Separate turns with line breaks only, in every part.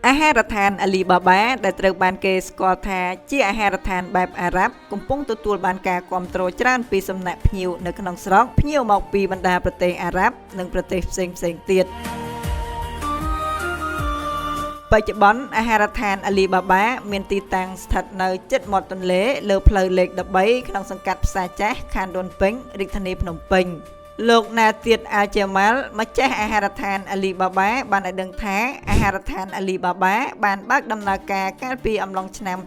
អាហារដ្ឋានអាលីបាបាដែលត្រូវបានគេស្គាល់ថាជាអាហារដ្ឋានបែបអារ៉ាប់កំពុងទទួលបានការគាំទ្រច្រើនពីសំណាក់ភ្ញៀវនៅក្នុងស្រុកភ្ញៀវមកពីបណ្ដាប្រទេសអារ៉ាប់និងប្រទេសផ្សេងៗទៀតបច្ចុប្បន្នអាហារដ្ឋានអាលីបាបាមានទីតាំងស្ថិតនៅជិតមាត់ទន្លេលើផ្លូវលេខ13ក្នុងសង្កាត់ផ្សារចាស់ខណ្ឌដូនពេញរាជធានីភ្នំពេញលោកណាទៀតអាជាម៉ាល់ម្ចាស់អាហារដ្ឋានអាលីបាបាបានឲ្យដឹងថាអាហារដ្ឋានអាលីបាបាបានបើកដំណើរការកាលពីអំឡុងឆ្នាំ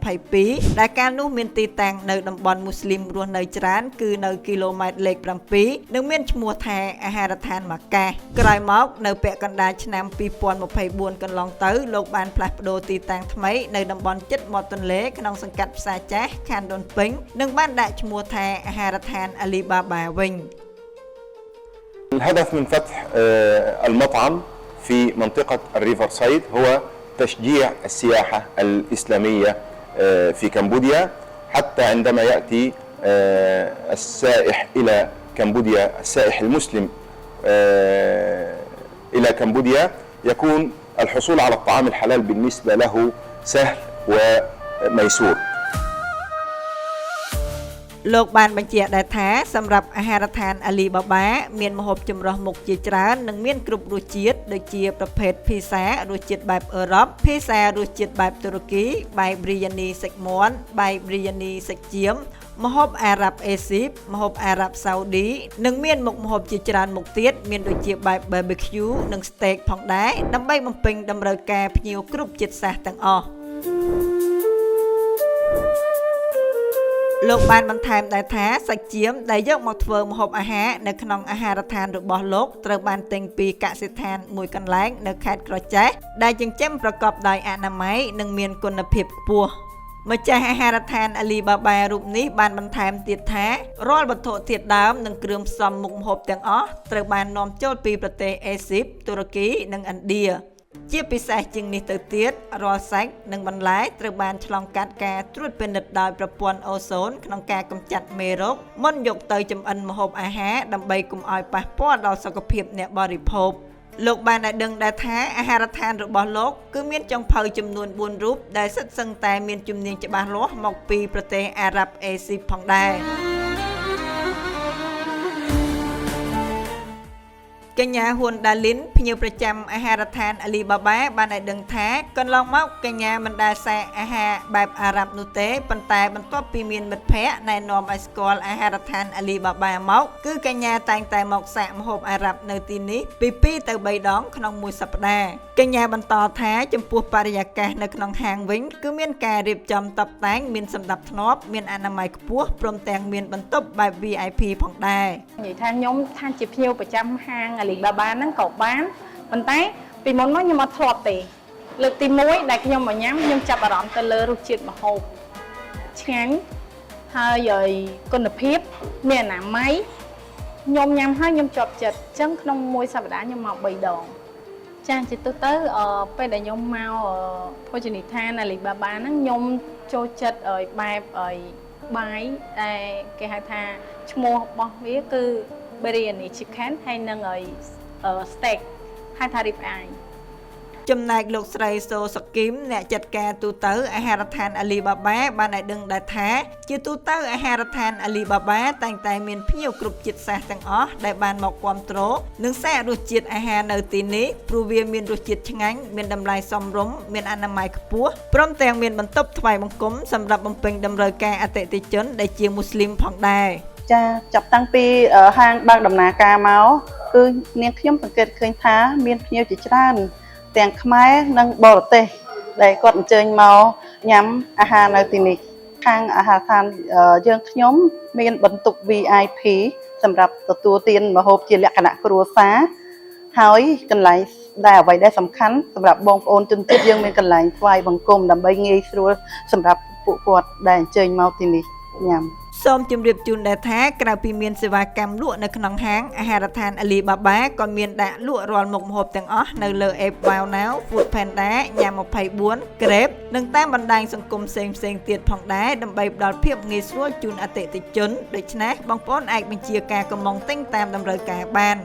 2022ដែលកាលនោះមានទីតាំងនៅតំបន់មូស្លីមរស់នៅច្រើនគឺនៅគីឡូម៉ែត្រលេខ7និងមានឈ្មោះថាអាហារដ្ឋានម៉ាកាសក្រោយមកនៅពាក់កណ្ដាលឆ្នាំ2024កន្លងទៅលោកបានផ្លាស់ប្ដូរទីតាំងថ្មីនៅតំបន់ជិតមាត់ទន្លេក្នុងសង្កាត់ផ្សារចាស់ខណ្ឌដូនពេញនិងបានដាក់ឈ្មោះថាអាហារដ្ឋានអាលីបាបាវិញ
الهدف من فتح المطعم في منطقة الريفر سايد هو تشجيع السياحة الإسلامية في كمبوديا حتى عندما يأتي السائح إلى كمبوديا السائح المسلم إلى كمبوديا يكون الحصول على الطعام الحلال بالنسبة له سهل وميسور
លោកបានបញ្ជាក់ដែរថាសម្រាប់អាហារដ្ឋានអាលីបាបាមានម្ហូបចម្រុះមុខជាច្រើននិងមានគ្រប់រសជាតិដូចជាប្រភេទភីសារសជាតិបែបអឺរ៉ុបភីសារសជាតិបែបទូរគីបាយប៊្រីយ៉ានីសាច់មាន់បាយប៊្រីយ៉ានីសាច់ចៀមម្ហូបអារ៉ាប់អេស៊ីបម្ហូបអារ៉ាប់សាអូឌីនិងមានមុខម្ហូបជាច្រើនមុខទៀតមានដូចជាបែប barbecue និង steak ផងដែរដើម្បីបំពេញតម្រូវការភ្ញៀវគ្រប់ជាតិសាសន៍ទាំងអស់លោកបានបន្ថែមដែរថាសាច់ចៀមដែលយកមកធ្វើម្ហូបអាហារនៅក្នុងអាហារដ្ឋានរបស់លោកត្រូវបានទិញពីកសិដ្ឋានមួយកន្លែងនៅខេត្តក្រចេះដែលចិញ្ចឹមប្រកបដោយអនាម័យនិងមានគុណភាពខ្ពស់ម្ចាស់អាហារដ្ឋានអាលីបាបារូបនេះបានបន្ថែមទៀតថារាល់វត្ថុធាតុដើមនិងគ្រឿងផ្សំមុខម្ហូបទាំងអស់ត្រូវបាននាំចូលពីប្រទេសអេស៊ីបទូរគីនិងឥណ្ឌាជាពិសេសជាងនេះទៅទៀតរាល់សាច់និងបន្លែត្រូវបានឆ្លងកាត់ការត្រួតពិនិត្យដោយប្រព័ន្ធអូសូនក្នុងការកម្ចាត់មេរោគមុនយកទៅចម្អិនម្ហូបអាហារដើម្បីកុំឲ្យប៉ះពាល់ដល់សុខភាពអ្នកបរិភោគលោកបានឲ្យដឹងដែរថាអាហារដ្ឋានរបស់លោកគឺមានចុងភៅចំនួន4រូបដែលសិតសឹងតែមានជំនាញច្បាស់លាស់មកពីប្រទេសអារ៉ាប់អេស៊ីបផងដែរកញ្ញាហ៊ុនដាលីនភ្ញៀវប្រចាំអាហារដ្ឋានអាលីបាបាបានឲ្យដឹងថាកន្លងមកកញ្ញាមិនដែលសាកអាហារបែបអារ៉ាប់នោះទេប៉ុន្តែបន្ទាប់ពីមានមិត្តភ័ក្តិណែនាំឲ្យស្គាល់អាហារដ្ឋានអាលីបាបាមកគឺកញ្ញាតែងតែមកសាកម្ហូបអារ៉ាប់នៅទីនេះពី2ទៅ3ដងក្នុងមួយសប្តាហ៍កញ្ញាបន្តថាចំពោះបរិយាកាសនៅក្នុងហាងវិញគឺមានការរៀបចំតុបតែងមានសណ្ដាប់ធ្នាប់មានអនាម័យខ្ពស់ព្រមទាំងមានបន្ទប់បែប VIP ផងដែរ
និយាយថាខ្ញុំថាជាភ្ញៀវប្រចាំហាងអាលីបាបាហ្នឹងក៏បានប៉ុន្តែពីមុនមកខ្ញុំអត់ធ្លាប់ទេលើកទី1ដែលខ្ញុំមកញ៉ាំខ្ញុំចាប់អារម្មណ៍ទៅលើរសជាតិម្ហូបឆ្ងាញ់ហើយគុណភាពមានអនាម័យខ្ញុំញ៉ាំហើយខ្ញុំជាប់ចិត្តអញ្ចឹងក្នុងមួយសប្តាហ៍ខ្ញុំមក3ដងចាជាទូទៅពេលដែលខ្ញុំមកភោជនីយដ្ឋានអាលីបាបាហ្នឹងខ្ញុំចូលចិត្តឲ្យបែបឲ្យបាយដែលគេហៅថាឈ្មោះរបស់វាគឺ biryani chicken ហើយនឹងឲ្យ steak ហៅថា rib eye
ចំណែកលោកស្រីសូសុគីមអ្នកចាត់ការទូទៅអាហារដ្ឋានអាលីបាបាបានឲ្យដឹងដែរថាជាទូទៅអាហារដ្ឋានអាលីបាបាតែងតែមានភ្ញៀវគ្រប់ជាតិសាសន៍ទាំងអស់ដែលបានមកគាំទ្រនិងសាករសជាតិអាហារនៅទីនេះព្រោះវាមានរសជាតិឆ្ងាញ់មានតម្លៃសមរម្យមានអនាម័យខ្ពស់ព្រមទាំងមានបន្ទប់ថ្វាយបង្គំសម្រាប់បំពេញតម្រូវការអតិថិជនដែលជាមូស្លីមផងដែរ
ចាចាប់តាំងពីហាងបើកដំណើរការមកគឺនាងខ្ញុំសង្កេតឃើញថាមានភ្ញៀវជាច្រើនទាំងខ្មែរនិងបរទេសដែលគាត់អញ្ជើញមកញ៉ាំអាហារនៅទីនេះខាងអាហារដ្ឋានយើងខ្ញុំមានបន្ទប់ VIP សម្រាប់ទទួលទានម្ហូបជាលក្ខណៈគ្រួសារហើយកន្លែងដែលអ្វីដែលសំខាន់សម្រាប់បងប្អូនជនជាតិយើងមានកន្លែងថ្វាយបង្គំដើម្បីងាយស្រួលសម្រាប់ពួកគាត់ដែលអញ្ជើញមកទីនេះញ៉ាំ
សូមជម្រាបជូនដែរថាក្រៅពីមានសេវាកម្មលក់នៅក្នុងហាងអាហារដ្ឋានអាលីបាបាក៏មានដាក់លក់រាល់មុខម្ហូបទាំងអស់នៅលើ App Wow Now Food Panda ញ៉ាំ24 Grab និងតាមបណ្ដាញសង្គមផ្សេងៗទៀតផងដែរដើម្បីផ្ដល់ភាពងាយស្រួលជូនអតិថិជនដូច្នេះបងប្អូនអាចបញ្ជាការកម្មង់ទិញតាមតម្រូវការបាន